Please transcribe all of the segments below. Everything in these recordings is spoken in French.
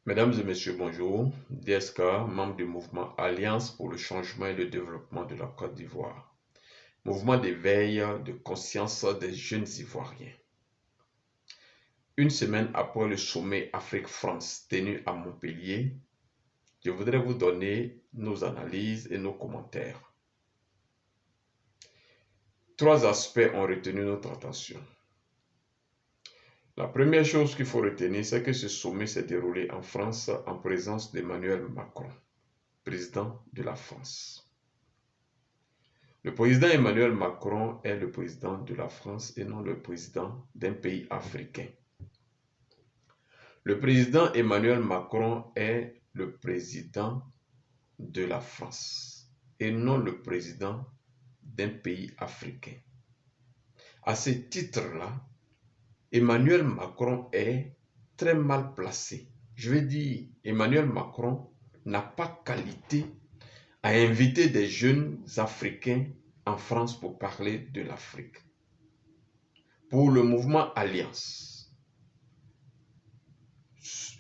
Mesdames et messieurs, bonjour. DSK, membre du mouvement Alliance pour le changement et le développement de la Côte d'Ivoire. Mouvement d'éveil de conscience des jeunes Ivoiriens. Une semaine après le sommet Afrique-France tenu à Montpellier, je voudrais vous donner nos analyses et nos commentaires. Trois aspects ont retenu notre attention. La première chose qu'il faut retenir, c'est que ce sommet s'est déroulé en France en présence d'Emmanuel Macron, président de la France. Le président Emmanuel Macron est le président de la France et non le président d'un pays africain. Le président Emmanuel Macron est le président de la France et non le président d'un pays africain. À ce titre-là, Emmanuel Macron est très mal placé. Je veux dire, Emmanuel Macron n'a pas qualité à inviter des jeunes Africains en France pour parler de l'Afrique. Pour le mouvement Alliance,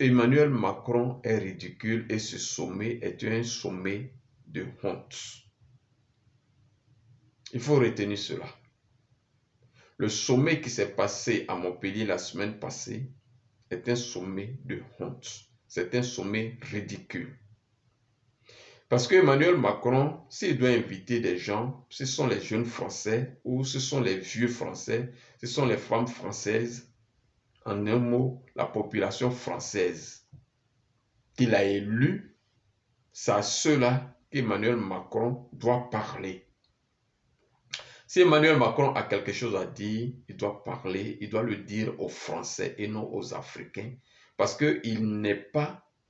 Emmanuel Macron est ridicule et ce sommet est un sommet de honte. Il faut retenir cela. Le sommet qui s'est passé à Montpellier la semaine passée est un sommet de honte. C'est un sommet ridicule. Parce que Emmanuel Macron, s'il doit inviter des gens, ce sont les jeunes Français ou ce sont les vieux Français, ce sont les femmes françaises, en un mot, la population française qu'il a élue, c'est à ceux-là qu'Emmanuel Macron doit parler. Si Emmanuel Macron a quelque chose à dire, il doit parler, il doit le dire aux Français et non aux Africains, parce qu'il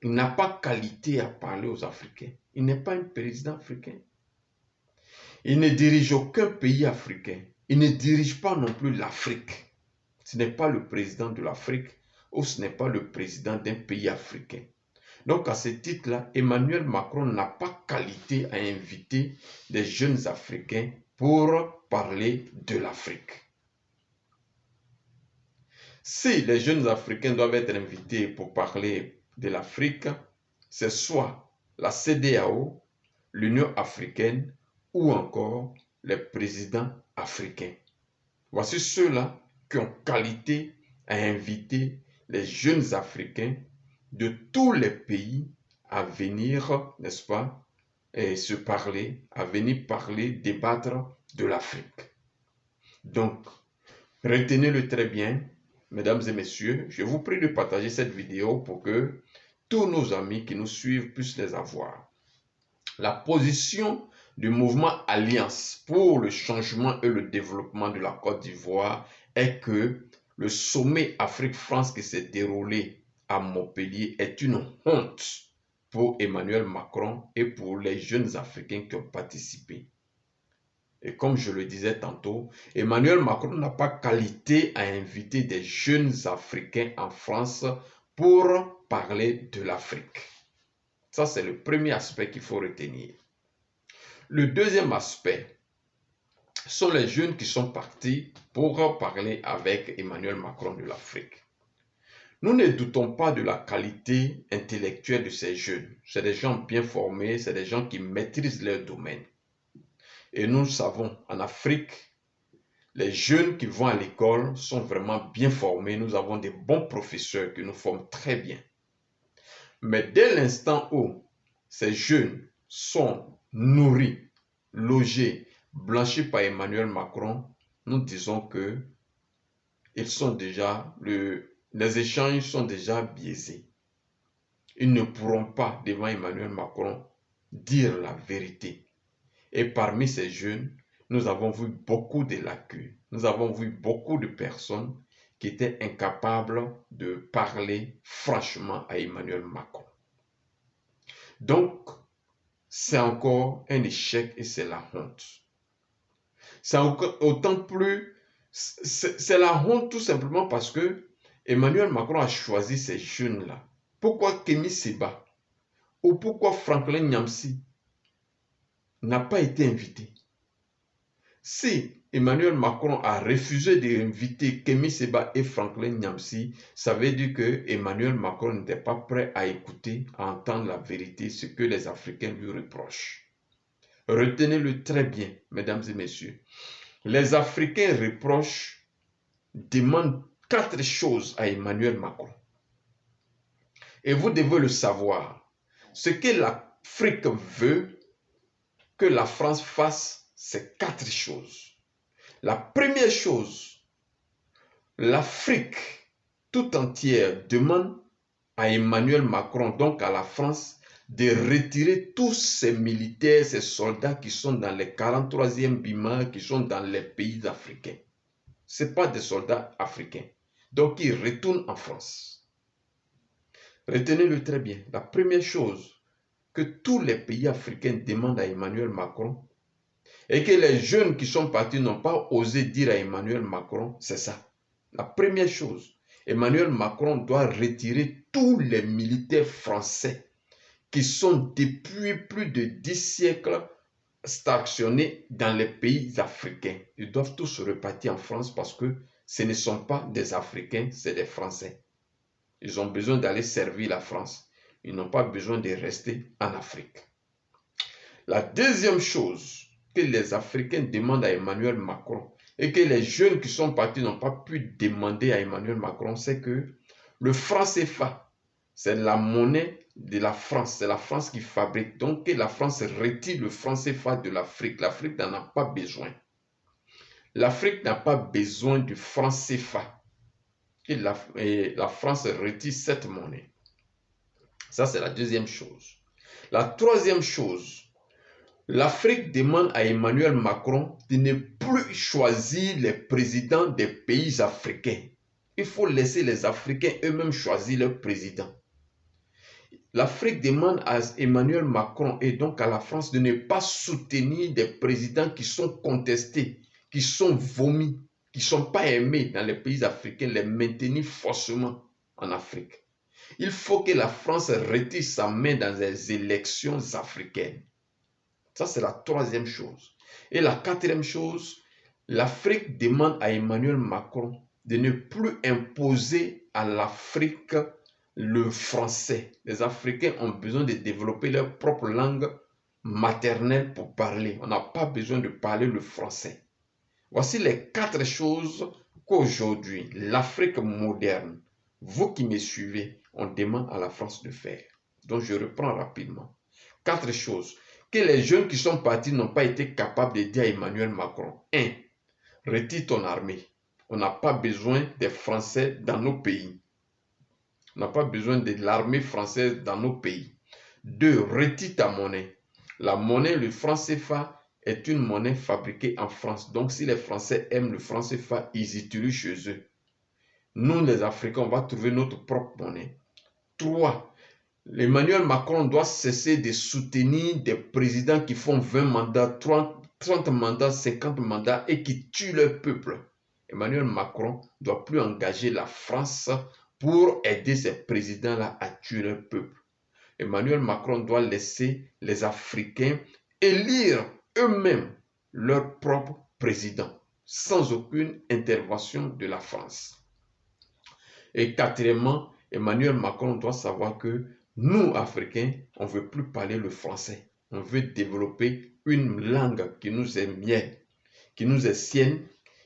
n'a pas qualité à parler aux Africains. Il n'est pas un président africain. Il ne dirige aucun pays africain. Il ne dirige pas non plus l'Afrique. Ce n'est pas le président de l'Afrique ou ce n'est pas le président d'un pays africain. Donc à ce titre-là, Emmanuel Macron n'a pas qualité à inviter des jeunes Africains pour parler de l'Afrique. Si les jeunes Africains doivent être invités pour parler de l'Afrique, c'est soit la CEDEAO, l'Union africaine ou encore les présidents africains. Voici ceux-là qui ont qualité à inviter les jeunes Africains de tous les pays à venir, n'est-ce pas, et se parler, à venir parler, débattre de l'Afrique. Donc, retenez-le très bien, mesdames et messieurs. Je vous prie de partager cette vidéo pour que tous nos amis qui nous suivent puissent les avoir. La position du mouvement Alliance pour le changement et le développement de la Côte d'Ivoire est que le sommet Afrique-France qui s'est déroulé à Montpellier est une honte pour Emmanuel Macron et pour les jeunes Africains qui ont participé. Et comme je le disais tantôt, Emmanuel Macron n'a pas qualité à inviter des jeunes Africains en France pour parler de l'Afrique. Ça, c'est le premier aspect qu'il faut retenir. Le deuxième aspect sont les jeunes qui sont partis pour parler avec Emmanuel Macron de l'Afrique. Nous ne doutons pas de la qualité intellectuelle de ces jeunes. C'est des gens bien formés, c'est des gens qui maîtrisent leur domaine. Et nous savons, en Afrique, les jeunes qui vont à l'école sont vraiment bien formés. Nous avons des bons professeurs qui nous forment très bien. Mais dès l'instant où ces jeunes sont nourris, logés, blanchis par Emmanuel Macron, nous disons que les échanges sont déjà biaisés. Ils ne pourront pas, devant Emmanuel Macron, dire la vérité. Et parmi ces jeunes, nous avons vu beaucoup de lacunes. Nous avons vu beaucoup de personnes qui étaient incapables de parler franchement à Emmanuel Macron. Donc, c'est encore un échec et c'est la honte. C'est autant plus, c'est la honte tout simplement parce que Emmanuel Macron a choisi ces jeunes-là. Pourquoi Kémy Séba ou pourquoi Franklin Nyamsi n'a pas été invité? Si Emmanuel Macron a refusé d'inviter Kémy Séba et Franklin Nyamsi, ça veut dire que Emmanuel Macron n'était pas prêt à écouter, à entendre la vérité, ce que les Africains lui reprochent. Retenez-le très bien, mesdames et messieurs. Les Africains demandent 4 choses à Emmanuel Macron. Et vous devez le savoir. Ce que l'Afrique veut que la France fasse, c'est 4 choses. La première chose, l'Afrique tout entière demande à Emmanuel Macron, donc à la France, de retirer tous ces militaires, ces soldats qui sont dans les 43e BIMA, qui sont dans les pays africains. Ce n'est pas des soldats africains. Donc, ils retournent en France. Retenez-le très bien. La première chose que tous les pays africains demandent à Emmanuel Macron, et que les jeunes qui sont partis n'ont pas osé dire à Emmanuel Macron, c'est ça. La première chose, Emmanuel Macron doit retirer tous les militaires français qui sont depuis plus de 10 siècles stationnés dans les pays africains. Ils doivent tous repartir en France parce que ce ne sont pas des Africains, c'est des Français. Ils ont besoin d'aller servir la France. Ils n'ont pas besoin de rester en Afrique. La deuxième chose que les Africains demandent à Emmanuel Macron et que les jeunes qui sont partis n'ont pas pu demander à Emmanuel Macron, c'est que le franc CFA, c'est la monnaie de la France, c'est la France qui fabrique. Donc que la France retire le franc CFA de l'Afrique. L'Afrique n'en a pas besoin. L'Afrique n'a pas besoin du franc CFA. Et la France retire cette monnaie. Ça, c'est la deuxième chose. La troisième chose, l'Afrique demande à Emmanuel Macron de ne plus choisir les présidents des pays africains. Il faut laisser les Africains eux-mêmes choisir leurs présidents. L'Afrique demande à Emmanuel Macron et donc à la France de ne pas soutenir des présidents qui sont contestés, qui sont vomis, qui ne sont pas aimés dans les pays africains, les maintenir forcément en Afrique. Il faut que la France retire sa main dans les élections africaines. Ça, c'est la troisième chose. Et la quatrième chose, l'Afrique demande à Emmanuel Macron de ne plus imposer à l'Afrique le français. Les Africains ont besoin de développer leur propre langue maternelle pour parler. On n'a pas besoin de parler le français. Voici les 4 choses qu'aujourd'hui, l'Afrique moderne, vous qui me suivez, on demande à la France de faire. Donc, je reprends rapidement. 4 choses que les jeunes qui sont partis n'ont pas été capables de dire à Emmanuel Macron. 1. Retire ton armée. On n'a pas besoin des Français dans nos pays. On n'a pas besoin de l'armée française dans nos pays. 2. Retire ta monnaie. La monnaie, le franc CFA, est une monnaie fabriquée en France. Donc, si les Français aiment le franc CFA, ils utilisent chez eux. Nous, les Africains, on va trouver notre propre monnaie. 3. Emmanuel Macron doit cesser de soutenir des présidents qui font 20 mandats, 30 mandats, 50 mandats et qui tuent leur peuple. Emmanuel Macron ne doit plus engager la France pour aider ces présidents-là à tuer leur peuple. Emmanuel Macron doit laisser les Africains élire eux-mêmes leur propre président, sans aucune intervention de la France. Et quatrièmement, Emmanuel Macron doit savoir que nous, Africains, on ne veut plus parler le français. On veut développer une langue qui nous est mienne, qui nous est sienne,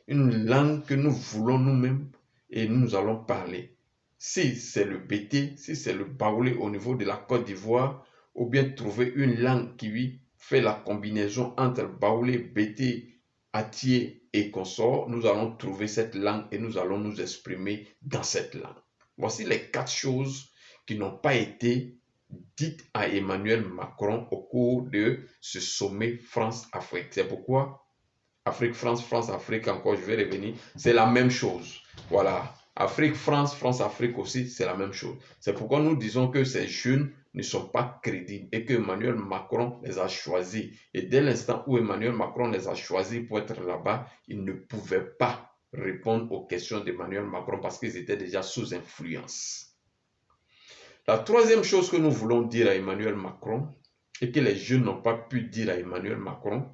une langue que nous voulons nous-mêmes et nous allons parler. Si c'est le BT, si c'est le baoulé au niveau de la Côte d'Ivoire, ou bien trouver une langue qui fait la combinaison entre baoulé, BT, Atié et consort, nous allons trouver cette langue et nous allons nous exprimer dans cette langue. Voici les 4 choses qui n'ont pas été dites à Emmanuel Macron au cours de ce sommet France-Afrique. C'est pourquoi Afrique-France, France-Afrique, encore je vais revenir, c'est la même chose. Voilà, Afrique-France, France-Afrique aussi, c'est la même chose. C'est pourquoi nous disons que ces jeunes ne sont pas crédibles et que Emmanuel Macron les a choisis. Et dès l'instant où Emmanuel Macron les a choisis pour être là-bas, ils ne pouvaient pas répondre aux questions d'Emmanuel Macron parce qu'ils étaient déjà sous influence. La troisième chose que nous voulons dire à Emmanuel Macron et que les jeunes n'ont pas pu dire à Emmanuel Macron,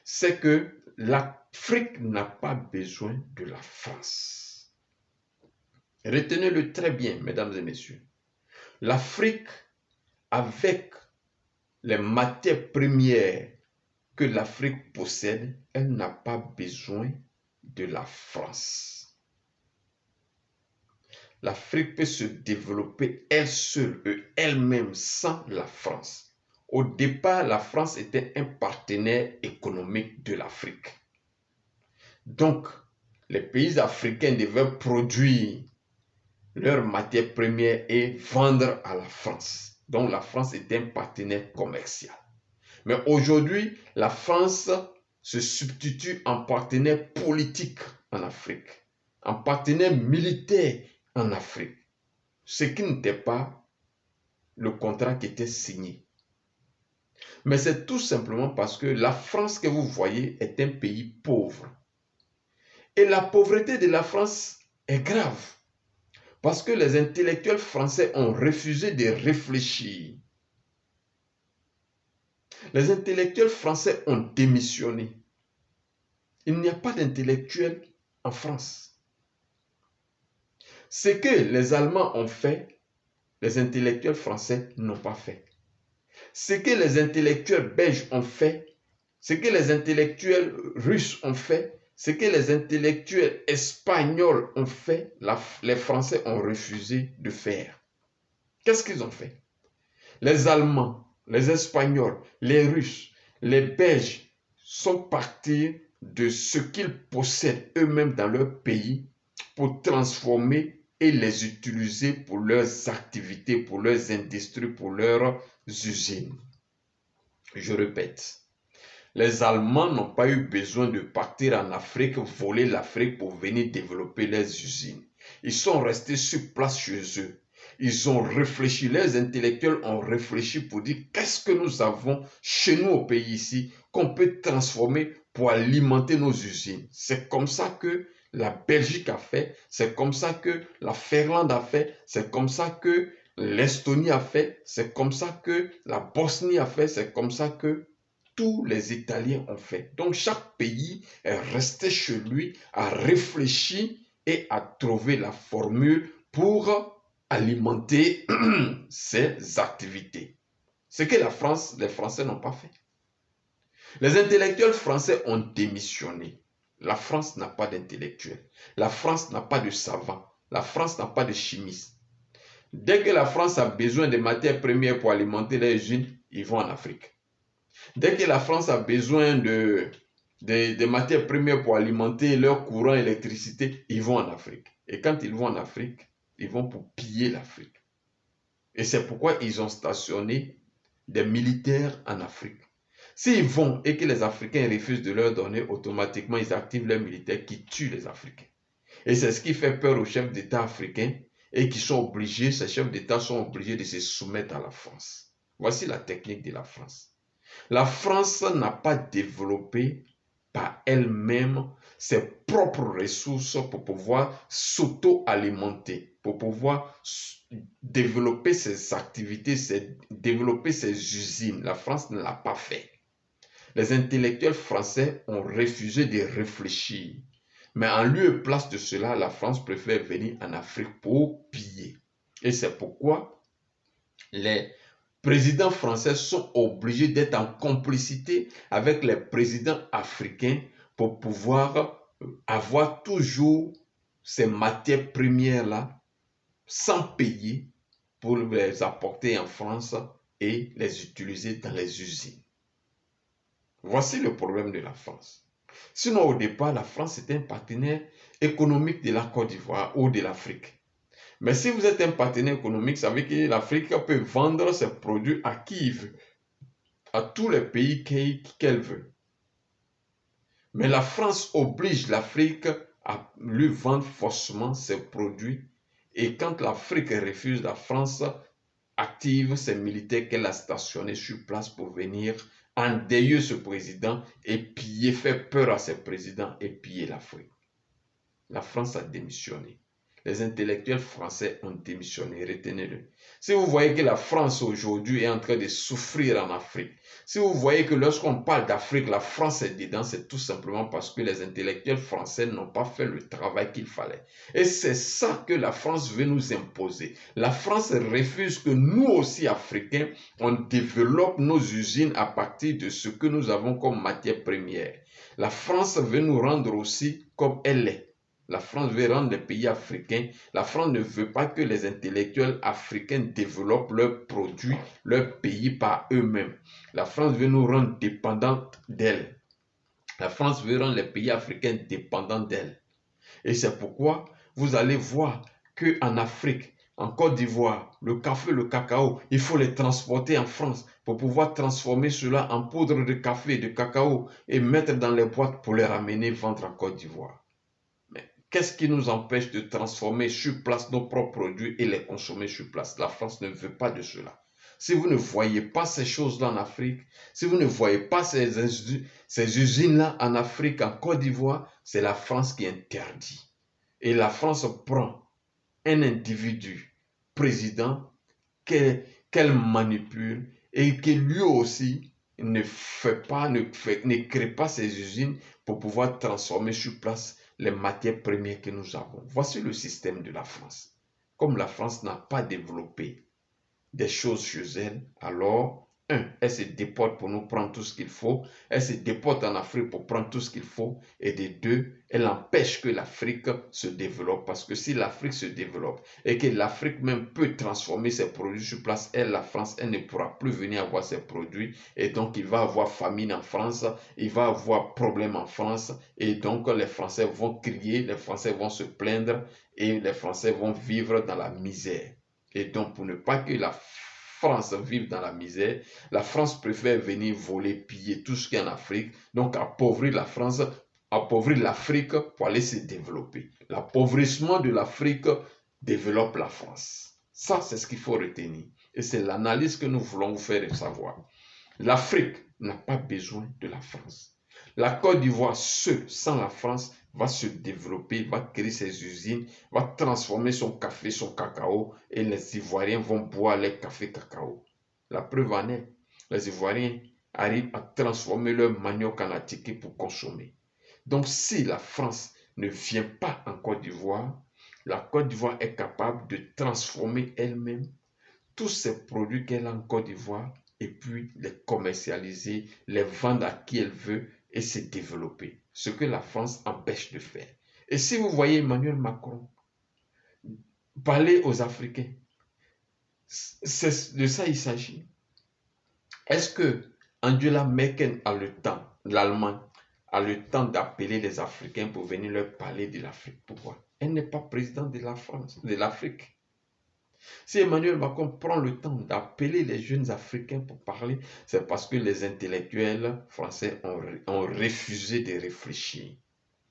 c'est que l'Afrique n'a pas besoin de la France. Retenez-le très bien, mesdames et messieurs. L'Afrique, avec les matières premières que l'Afrique possède, elle n'a pas besoin de la France. L'Afrique peut se développer elle seule et elle-même sans la France. Au départ, la France était un partenaire économique de l'Afrique. Donc, les pays africains devaient produire leurs matières premières et vendre à la France. Donc, la France était un partenaire commercial. Mais aujourd'hui, la France se substitue en partenaire politique en Afrique, en partenaire militaire en Afrique, ce qui n'était pas le contrat qui était signé. Mais c'est tout simplement parce que la France que vous voyez est un pays pauvre. Et la pauvreté de la France est grave, parce que les intellectuels français ont refusé de réfléchir. Les intellectuels français ont démissionné. Il n'y a pas d'intellectuels en France. Ce que les Allemands ont fait, les intellectuels français n'ont pas fait. Ce que les intellectuels belges ont fait, ce que les intellectuels russes ont fait, ce que les intellectuels espagnols ont fait, les Français ont refusé de faire. Qu'est-ce qu'ils ont fait? Les Allemands, les Espagnols, les Russes, les Belges sont partis de ce qu'ils possèdent eux-mêmes dans leur pays pour transformer et les utiliser pour leurs activités, pour leurs industries, pour leurs usines. Je répète, les Allemands n'ont pas eu besoin de partir en Afrique, voler l'Afrique pour venir développer leurs usines. Ils sont restés sur place chez eux. Ils ont réfléchi, les intellectuels ont réfléchi pour dire qu'est-ce que nous avons chez nous au pays ici qu'on peut transformer pour alimenter nos usines. C'est comme ça que la Belgique a fait, c'est comme ça que la Finlande a fait, c'est comme ça que l'Estonie a fait, c'est comme ça que la Bosnie a fait, c'est comme ça que tous les Italiens ont fait. Donc chaque pays est resté chez lui, a réfléchi et a trouvé la formule pour alimenter ses activités. Ce que la France, les Français n'ont pas fait. Les intellectuels français ont démissionné. La France n'a pas d'intellectuels. La France n'a pas de savants. La France n'a pas de chimistes. Dès que la France a besoin de matières premières pour alimenter les usines, ils vont en Afrique. Dès que la France a besoin de matières premières pour alimenter leur courant électricité, ils vont en Afrique. Et quand ils vont en Afrique, ils vont pour piller l'Afrique. Et c'est pourquoi ils ont stationné des militaires en Afrique. S'ils vont et que les Africains refusent de leur donner, automatiquement ils activent les militaires qui tuent les Africains. Et c'est ce qui fait peur aux chefs d'État africains et qui sont obligés, ces chefs d'État sont obligés de se soumettre à la France. Voici la technique de la France. La France n'a pas développé par elle-même ses propres ressources pour pouvoir s'auto-alimenter, pour pouvoir développer ses activités, développer ses usines. La France ne l'a pas fait. Les intellectuels français ont refusé de réfléchir. Mais en lieu et place de cela, la France préfère venir en Afrique pour piller. Et c'est pourquoi les présidents français sont obligés d'être en complicité avec les présidents africains pour pouvoir avoir toujours ces matières premières-là sans payer pour les apporter en France et les utiliser dans les usines. Voici le problème de la France. Sinon, au départ, la France était un partenaire économique de la Côte d'Ivoire ou de l'Afrique. Mais si vous êtes un partenaire économique, ça veut dire que l'Afrique peut vendre ses produits à qui il veut, à tous les pays qu'elle veut. Mais la France oblige l'Afrique à lui vendre forcément ses produits. Et quand l'Afrique refuse, la France active ses militaires qu'elle a stationnés sur place pour venir endeuiller ce président et piller, faire peur à ce président et piller l'Afrique. La France a démissionné. les intellectuels français ont démissionné, retenez-le. Si vous voyez que la France aujourd'hui est en train de souffrir en Afrique, si vous voyez que lorsqu'on parle d'Afrique, la France est dedans, c'est tout simplement parce que les intellectuels français n'ont pas fait le travail qu'il fallait. Et c'est ça que la France veut nous imposer. La France refuse que nous aussi, Africains, on développe nos usines à partir de ce que nous avons comme matière première. La France veut nous rendre aussi comme elle est. La France veut rendre les pays africains. La France ne veut pas que les intellectuels africains développent leurs produits, leur pays par eux-mêmes. La France veut nous rendre dépendants d'elle. La France veut rendre les pays africains dépendants d'elle. Et c'est pourquoi vous allez voir qu'en Afrique, en Côte d'Ivoire, le café, le cacao, il faut les transporter en France pour pouvoir transformer cela en poudre de café, de cacao et mettre dans les boîtes pour les ramener vendre en Côte d'Ivoire. Qu'est-ce qui nous empêche de transformer sur place nos propres produits et les consommer sur place? La France ne veut pas de cela. Si vous ne voyez pas ces choses-là en Afrique, si vous ne voyez pas ces usines-là en Afrique, en Côte d'Ivoire, c'est la France qui interdit. Et la France prend un individu président qu'elle manipule et que lui aussi ne crée pas ces usines pour pouvoir transformer sur place les matières premières que nous avons. Voici le système de la France. Comme la France n'a pas développé des choses chez elle, alors, elle se déporte pour nous prendre tout ce qu'il faut, elle se déporte en Afrique pour prendre tout ce qu'il faut, et de deux, elle empêche que l'Afrique se développe, parce que si l'Afrique se développe, et que l'Afrique même peut transformer ses produits sur place, elle, la France, elle ne pourra plus venir avoir ses produits, et donc il va avoir famine en France, il va avoir problème en France, et donc les Français vont crier, les Français vont se plaindre, et les Français vont vivre dans la misère. Et donc, pour ne pas que la France vive dans la misère, la France préfère venir voler, piller tout ce qui est en Afrique, donc appauvrir la France, appauvrir l'Afrique pour aller se développer. L'appauvrissement de l'Afrique développe la France. Ça, c'est ce qu'il faut retenir. Et c'est l'analyse que nous voulons vous faire savoir. L'Afrique n'a pas besoin de la France. La Côte d'Ivoire, sans la France, va se développer, va créer ses usines, va transformer son café, son cacao, et les Ivoiriens vont boire les cafés cacao. La preuve en est, les Ivoiriens arrivent à transformer leur manioc en attiqué pour consommer. Donc, si la France ne vient pas en Côte d'Ivoire, la Côte d'Ivoire est capable de transformer elle-même tous ces produits qu'elle a en Côte d'Ivoire et puis les commercialiser, les vendre à qui elle veut et se développer. Ce que la France empêche de faire. Et si vous voyez Emmanuel Macron parler aux Africains, c'est de ça il s'agit. Est-ce que Angela Merkel a le temps, l'Allemagne, a le temps d'appeler les Africains pour venir leur parler de l'Afrique? Pourquoi? Elle n'est pas présidente de la France, de l'Afrique. Si Emmanuel Macron prend le temps d'appeler les jeunes Africains pour parler, c'est parce que les intellectuels français ont refusé de réfléchir.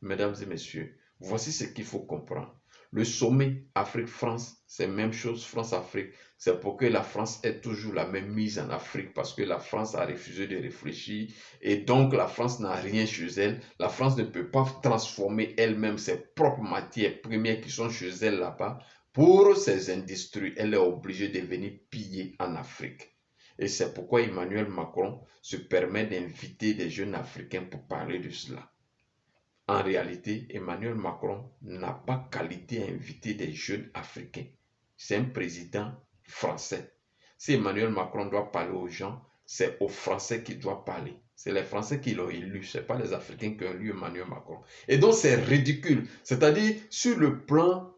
Mesdames et messieurs, voici ce qu'il faut comprendre. Le sommet Afrique-France, c'est la même chose France-Afrique. C'est pour que la France ait toujours la même mise en Afrique parce que la France a refusé de réfléchir et donc la France n'a rien chez elle. La France ne peut pas transformer elle-même ses propres matières premières qui sont chez elle là-bas. Pour ces industries, elle est obligée de venir piller en Afrique. Et c'est pourquoi Emmanuel Macron se permet d'inviter des jeunes Africains pour parler de cela. En réalité, Emmanuel Macron n'a pas qualité à inviter des jeunes Africains. C'est un président français. Si Emmanuel Macron doit parler aux gens, c'est aux Français qu'il doit parler. C'est les Français qui l'ont élu, ce n'est pas les Africains qui ont élu Emmanuel Macron. Et donc c'est ridicule. C'est-à-dire, sur le plan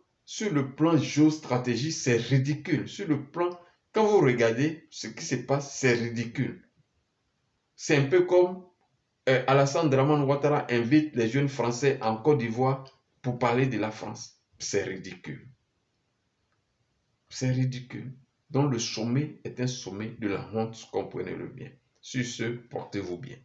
géostratégique, c'est ridicule. Sur le plan, quand vous regardez ce qui se passe, c'est ridicule. C'est un peu comme Alassane Dramane Ouattara invite les jeunes Français en Côte d'Ivoire pour parler de la France. C'est ridicule. C'est ridicule. Donc le sommet est un sommet de la honte, comprenez-le bien. Sur ce, portez-vous bien.